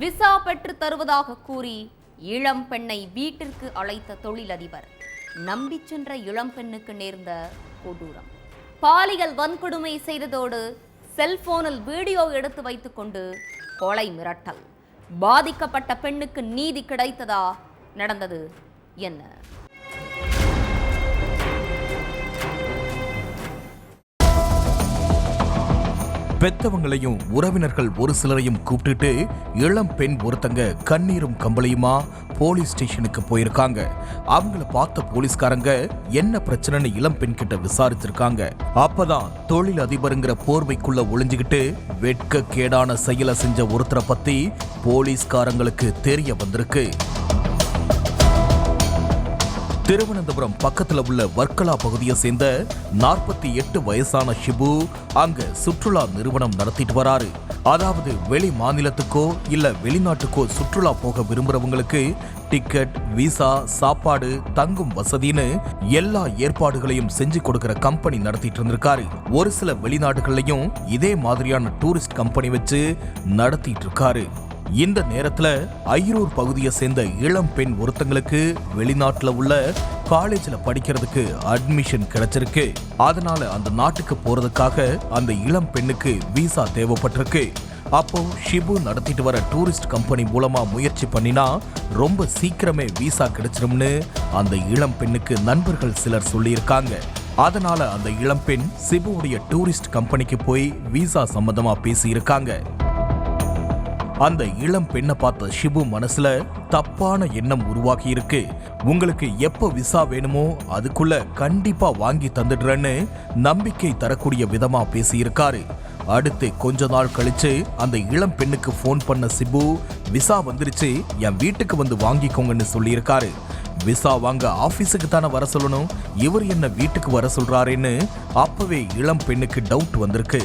Visa பெற்று தருவதாக கூறி இளம் பெண்ணை வீட்டிற்கு அழைத்த தொழிலதிபர் நம்பி சென்ற இளம் பெண்ணுக்கு நேர்ந்த கொடூரம். பாலியல் வன்கொடுமை செய்ததோடு செல்போனில் வீடியோ எடுத்து வைத்துக் கொண்டு கொலை மிரட்டல். பாதிக்கப்பட்ட பெண்ணுக்கு நீதி கிடைத்ததா? நடந்தது என்ன? பெத்தவங்களையும் உறவினர்கள் ஒரு சிலரையும் கூப்பிட்டுட்டு இளம் பெண் ஒருத்தங்க கண்ணீரும் கம்பளையுமா போலீஸ் ஸ்டேஷனுக்கு போயிருக்காங்க. அவங்கள பார்த்த போலீஸ்காரங்க என்ன பிரச்சனைன்னு இளம் பெண் கிட்ட விசாரிச்சிருக்காங்க. அப்பதான் தொழில் அதிபருங்கிற போர்வைக்குள்ள ஒளிஞ்சுக்கிட்டு வெட்க கேடான செயலை செஞ்ச ஒருத்தரை பத்தி போலீஸ்காரங்களுக்கு தெரிய வந்திருக்கு. திருவனந்தபுரம் பக்கத்துல உள்ள வர்க்கலா பகுதியை சேர்ந்த 48 வயசான ஷிபு அங்க சுற்றுலா நிறுவனம் நடத்திட்டு வராரு. அதாவது வெளி மாநிலத்துக்கோ இல்ல வெளிநாட்டுக்கோ சுற்றுலா போக விரும்புறவங்களுக்கு டிக்கெட், விசா, சாப்பாடு, தங்கும் வசதின்னு எல்லா ஏற்பாடுகளையும் செஞ்சு கொடுக்கிற கம்பெனி நடத்திட்டு இருந்திருக்காரு. ஒரு சில வெளிநாடுகள்லயும் இதே மாதிரியான டூரிஸ்ட் கம்பெனி வச்சு நடத்திட்டு இருக்காரு. இந்த நேரத்துல ஐரூர் பகுதியை சேர்ந்த இளம் பெண் ஒருத்தங்களுக்கு வெளிநாட்டுல உள்ள காலேஜ்ல படிக்கிறதுக்கு அட்மிஷன் கிடைச்சிருக்கு. அதனால அந்த நாட்டுக்கு போறதுக்காக அந்த இளம் பெண்ணுக்கு விசா தேவைப்பட்டிருக்கு. அப்போ ஷிபு நடத்திட்டு வர டூரிஸ்ட் கம்பெனி மூலமா முயற்சி பண்ணினா ரொம்ப சீக்கிரமே விசா கிடைச்சிரும்னு அந்த இளம் பெண்ணுக்கு நண்பர்கள் சிலர் சொல்லியிருக்காங்க. அதனால அந்த இளம் பெண் ஷிபுவுடைய டூரிஸ்ட் கம்பெனிக்கு போய் விசா சம்பந்தமா பேசியிருக்காங்க. அந்த இளம் பெண்ணை பார்த்த ஷிபு மனசுல தப்பான எண்ணம் உருவாகி இருக்கு. உங்களுக்கு எப்ப விசா வேணுமோ அதுக்குள்ள கண்டிப்பா வாங்கி தந்துடுறேன்னு நம்பிக்கை தரக்கூடிய விதமா பேசியிருக்காரு. அடுத்து கொஞ்ச நாள் கழிச்சு அந்த இளம் பெண்ணுக்கு போன் பண்ண ஷிபு விசா வந்துருச்சு, என் வீட்டுக்கு வந்து வாங்கிக்கோங்கன்னு சொல்லியிருக்காரு. விசா வாங்க ஆபீஸுக்கு தானே வர சொல்லணும், இவர் என்ன வீட்டுக்கு வர சொல்றாருன்னு அப்பவே இளம் பெண்ணுக்கு டவுட் வந்திருக்கு.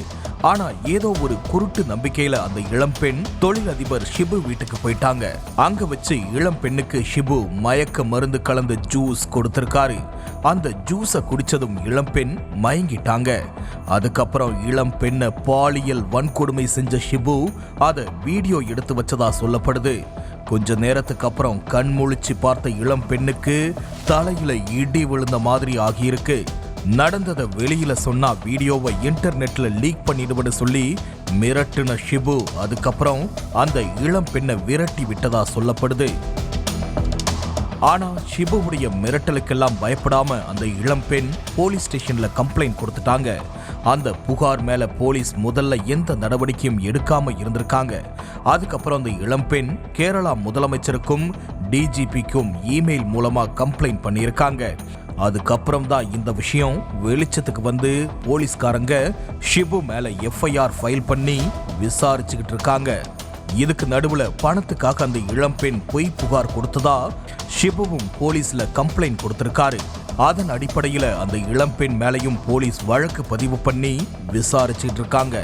ஆனா ஏதோ ஒரு குருட்டு நம்பிக்கையில அந்த இளம் பெண் தொழிலதிபர் ஷிபு வீட்டுக்கு போயிட்டாங்க. அங்க வச்சு இளம் பெண்ணுக்கு ஷிபு மயக்க மருந்து கலந்த ஜூஸ் கொடுத்திருக்காரு. அந்த ஜூஸை குடிச்சதும் இளம் பெண் மயங்கிட்டாங்க. அதுக்கப்புறம் இளம் பெண்ணை பாலியல் வன்கொடுமை செஞ்ச ஷிபு அதை வீடியோ எடுத்து வச்சதா சொல்லப்படுது. கொஞ்ச நேரத்துக்கு அப்புறம் கண் முழிச்சு பார்த்த இளம் பெண்ணுக்கு தலையில இடி விழுந்த மாதிரி ஆகியிருக்கு. நடந்ததை வெளியில சொன்னா வீடியோவை இன்டர்நெட்ல லீக் பண்ணிடுவன்னு சொல்லி மிரட்டுன ஷிபு அதுக்கப்புறம் அந்த இளம் பெண்ணை விரட்டி விட்டதா சொல்லப்படுது. ஆனா ஷிபுவுடைய மிரட்டலுக்கெல்லாம் பயப்படாம அந்த இளம் பெண் போலீஸ் ஸ்டேஷன்ல கம்ப்ளைண்ட் கொடுத்துட்டாங்க. அந்த புகார் மேல போலீஸ் முதல்ல எந்த நடவடிக்கையும் எடுக்காம இருந்திருக்காங்க. அதுக்கப்புறம் அந்த இளம் பெண் கேரளா முதலமைச்சருக்கும் டிஜிபிக்கும் இமெயில் மூலமா கம்ப்ளைண்ட் பண்ணியிருக்காங்க. அதுக்கப்புறம் தான் இந்த விஷயம் வெளிச்சத்துக்கு வந்து போலீஸ்காரங்க ஷிபு மேல எஃப்ஐஆர் ஃபைல் பண்ணி விசாரிச்சுக்கிட்டு இருக்காங்க. இதுக்கு நடுவுல பணத்துக்காக அந்த இளம் பெண் பொய் புகார் கொடுத்ததா ஷிபுவும் போலீஸ்ல கம்ப்ளைண்ட் கொடுத்திருக்காரு. அதன் அடிப்படையில அந்த இளம் பெண் மேலையும் போலீஸ் வழக்கு பதிவு பண்ணி விசாரிச்சுட்டு இருக்காங்க.